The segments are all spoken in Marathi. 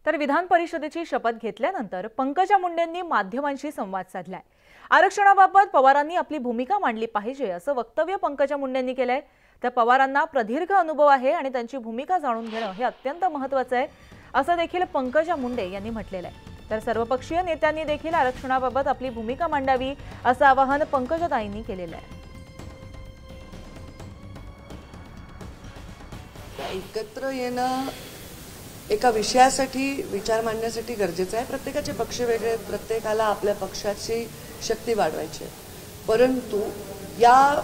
तर विधान परिषदेची शपथ घेतल्यानंतर पंकजा मुंडेंनी माध्यमांशी संवाद साधलाय। आरक्षणाबाबत पवारांनी आपली भूमिका मांडली पाहिजे असं वक्तव्य पंकजा मुंडेंनी केलंय। तर पवारांना प्रदीर्घ अनुभव आहे आणि त्यांची भूमिका जाणून घेणं हे अत्यंत महत्त्वाचं आहे असं देखील पंकजा मुंडे यांनी म्हटलेलं आहे। तर सर्वपक्षीय नेत्यांनी देखील आरक्षणाबाबत आपली भूमिका मांडावी असं आवाहन पंकजाताईंनी केलेलं आहे। एकत्र येणं एका विषयासाठी विचार मांडण्यासाठी गरजेचं आहे। प्रत्येकाचे पक्ष वेगळे आहेत, प्रत्येकाला आपल्या पक्षाची शक्ती वाढवायची आहे। परंतु या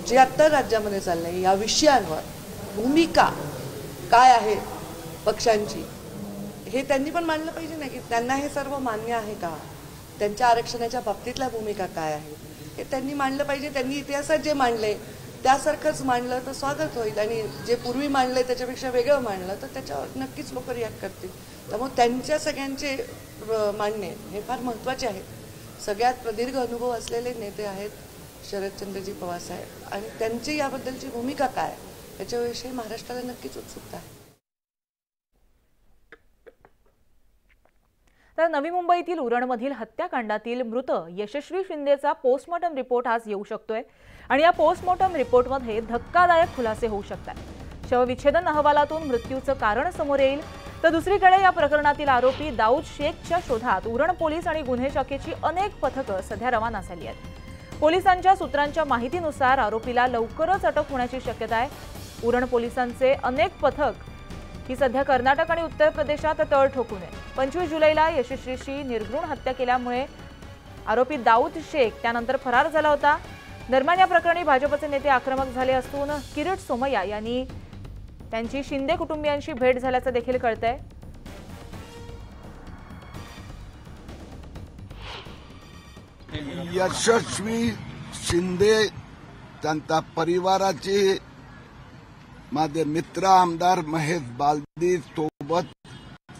जे आता राज्यामध्ये चाललंय या विषयांवर भूमिका काय आहे पक्षांची हे त्यांनी पण मांडलं पाहिजे ना, की त्यांना हे सर्व मान्य आहे का, त्यांच्या आरक्षणाच्या बाबतीतल्या भूमिका काय आहे हे त्यांनी मांडलं पाहिजे। त्यांनी इतिहासात जे मांडले त्यासारखंच मांडलं तर स्वागत होईल आणि जे पूर्वी मांडले त्याच्यापेक्षा वेगळं मांडलं तर त्याच्यावर नक्कीच लोक रिॲक्ट करतील। त्यामुळे त्यांच्या सगळ्यांचे मांडणे हे फार महत्त्वाचे आहे। सगळ्यात प्रदीर्घ अनुभव असलेले नेते आहेत शरदचंद्रजी पवार साहेब आणि त्यांची याबद्दलची भूमिका काय याच्याविषयी महाराष्ट्राला नक्कीच उत्सुकता आहे। तर नवी मुंबईतील उरणमधील हत्याकांडातील मृत यशस्वी शिंदेचा पोस्टमॉर्टम रिपोर्ट आज येऊ शकतोय आणि या पोस्टमॉर्टम रिपोर्टमध्ये धक्कादायक खुलासे होऊ शकतात। शवविच्छेदन अहवालातून मृत्यूचं कारण समोर येईल। तर दुसरीकडे या प्रकरणातील आरोपी दाऊद शेखच्या शोधात उरण पोलीस आणि गुन्हे शाखेची अनेक पथकं सध्या रवाना झाली आहेत। पोलिसांच्या सूत्रांच्या माहितीनुसार आरोपीला लवकरच अटक होण्याची शक्यता आहे। उरण पोलिसांचे अनेक पथक ही सध्या कर्नाटक आणि उत्तर प्रदेशात तळ ठोकून आहे। 25 जुलैला यशस्वीची निर्घृण हत्या केल्यामुळे आरोपी दाऊद शेख त्यानंतर फरार झाला होता। दरम्यान या प्रकरणी भाजपचे नेते आक्रमक झाले असून किरीट सोमय्या यांनी त्यांची शिंदे कुटुंबियांशी भेट झाल्याचं देखील कळतंय। यशस्वी शिंदे त्यांच्या परिवाराचे माझे मित्र आमदार महेश बालदी सोबत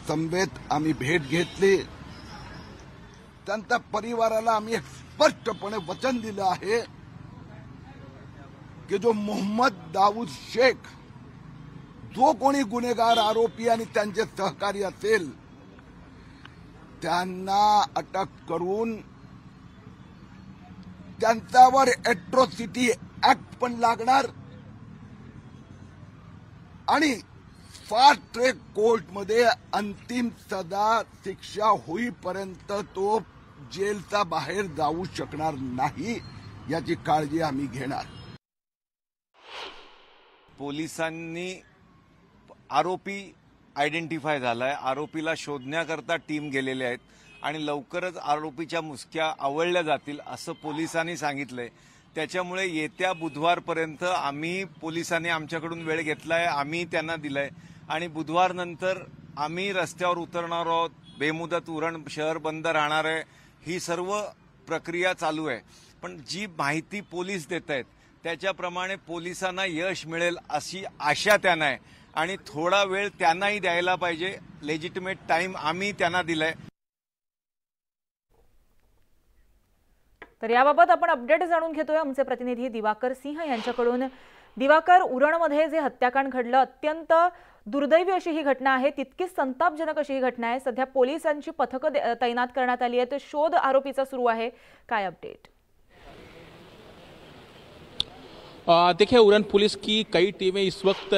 समवेत आम्ही भेट घेतली। त्यांच्या परिवाराला आम्ही स्पष्टपणे वचन दिलं आहे की जो मोहम्मद दाऊद शेख जो कोणी गुन्हेगार आरोपी आणि त्यांचे सहकारी असेल त्यांना अटक करून त्यांच्यावर एट्रोसिटी ऍक्ट पण लागणार आणि फास्ट ट्रॅक कोर्टमध्ये अंतिम सजा शिक्षा होईपर्यंत तो जेलचा बाहेर जाऊ शकणार नाही याची काळजी आम्ही घेणार। पोलिसांनी आरोपी आयडेंटिफाय झालाय, आरोपीला शोधण्याकरता टीम गेलेले आहेत आणि लवकरच आरोपीच्या मुसक्या आवळल्या जातील असं पोलिसांनी सांगितलंय। त्याच्यामुळे येत्या बुधवारपर्यंत आम्ही पोलिसांनी आमच्याकडून वेळ घेतलाय, आम्ही त्यांना दिलाय आणि बुधवार नंतर आम्ही रस्त्यावर उतरणार आहोत। बेमुदत उरण शहर बंद राहणार आहे, ही सर्व प्रक्रिया चालू आहे। पण जी माहिती पोलीस देत आहेत त्याच्याप्रमाणे पोलिसांना यश मिळेल अशी आशा त्यांना आहे आणि थोडा वेळ त्यांनाही द्यायला पाहिजे। लेजिटिमेट टाइम आम्ही त्यांना दिलाय। तर याबाबत आपण अपडेट जाणून घेतोय आमचे प्रतिनिधी दिवाकर सिंह यांच्याकडून। दिवाकर, उरणमध्ये जे हत्याकांड घडलं अत्यंत दुर्दैवी अशी ही घटना आहे, तितकीच संतापजनक अशी ही घटना आहे। सध्या पोलिसांची पथकं तैनात करण्यात आली आहेत, शोध आरोपीचा सुरू आहे, काय अपडेट? देखिए, उरण पुलिस की कई टीमें इस वक्त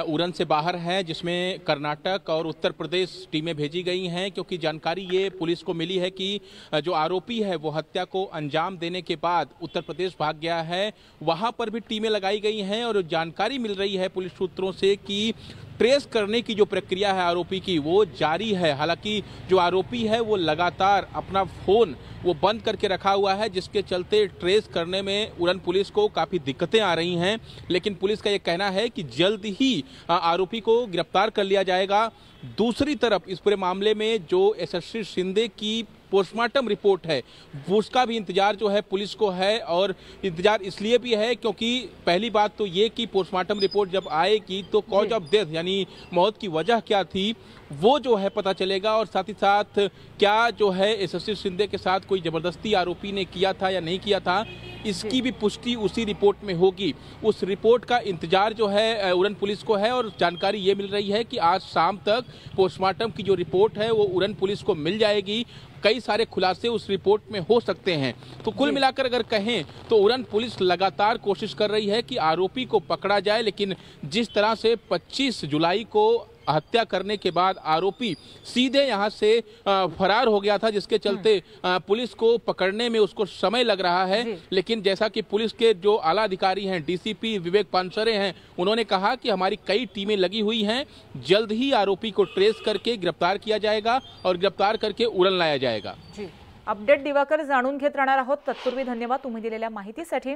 उरण से बाहर हैं, जिसमें कर्नाटक और उत्तर प्रदेश टीमें भेजी गई हैं, क्योंकि जानकारी ये पुलिस को मिली है कि जो आरोपी है वो हत्या को अंजाम देने के बाद उत्तर प्रदेश भाग गया है। वहां पर भी टीमें लगाई गई हैं और जानकारी मिल रही है पुलिस सूत्रों से कि ट्रेस करने की जो प्रक्रिया है आरोपी की वो जारी है। हालांकि जो आरोपी है वो लगातार अपना फोन वो बंद करके रखा हुआ है, जिसके चलते ट्रेस करने में उरण पुलिस को काफ़ी दिक्कतें आ रही हैं। लेकिन पुलिस का ये कहना है कि जल्द ही आरोपी को गिरफ्तार कर लिया जाएगा। दूसरी तरफ इस पूरे मामले में जो यशस्वी शिंदे की पोस्टमार्टम रिपोर्ट है उसका भी इंतजार जो है पुलिस को है, और इंतजार इसलिए भी है क्योंकि पहली बात तो ये कि पोस्टमार्टम रिपोर्ट जब आएगी तो कॉज ऑफ डेथ यानी मौत की वजह क्या थी वो जो है पता चलेगा, और साथ ही साथ क्या जो है यशस्वी शिंदे के साथ कोई जबरदस्ती आरोपी ने किया था या नहीं किया था इसकी भी पुष्टि उसी रिपोर्ट में होगी। उस रिपोर्ट का इंतजार जो है उरन पुलिस को है, और जानकारी ये मिल रही है कि आज शाम तक पोस्टमार्टम की जो रिपोर्ट है वो उरन पुलिस को मिल जाएगी। कई सारे खुलासे उस रिपोर्ट में हो सकते हैं। तो कुल मिलाकर अगर कहें तो उरन पुलिस लगातार कोशिश कर रही है कि आरोपी को पकड़ा जाए, लेकिन जिस तरह से 25 जुलाई को हत्या करने के बाद आरोपी सीधे यहां से फरार हो गया था, जिसके चलते पुलिस को पकड़ने में उसको समय लग रहा है। लेकिन जैसा कि पुलिस के जो आला अधिकारी हैं, डीसीपी विवेक पानसरे हैं, उन्होंने कहा कि हमारी कई टीमें लगी हुई हैं, जल्द ही आरोपी को ट्रेस करके गिरफ्तार किया जाएगा और गिरफ्तार करके उरण लाया जाएगा। जी, अपडेट दिवाकर जाणून घेत राहणार आहोत। तत्पूर्वी धन्यवाद तुम्ही दिलेल्या माहितीसाठी।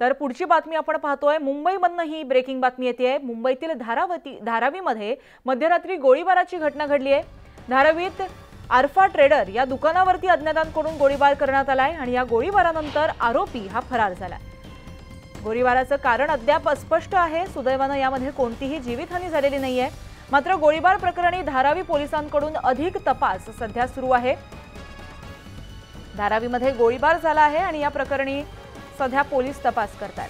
तर पुढची बातमी आपण पाहतोय, मुंबईमधनं ही ब्रेकिंग बातमी येते। मुंबईतील धारावीमध्ये मध्यरात्री गोळीबाराची घटना घडली आहे। धारावीत आरफा ट्रेडर या दुकानावरती अज्ञातांकडून गोळीबार करण्यात आलाय आणि या गोळीबारानंतर आरोपी हा फरार झालाय। गोळीबाराचं कारण अद्याप अस्पष्ट आहे। सुदैवानं यामध्ये कोणतीही जीवितहानी झालेली नाहीये। मात्र गोळीबार प्रकरणी धारावी पोलिसांकडून अधिक तपास सध्या सुरू आहे। धारावीमध्ये गोळीबार झाला आहे आणि या प्रकरणी सध्या पोलीस तपास करतात।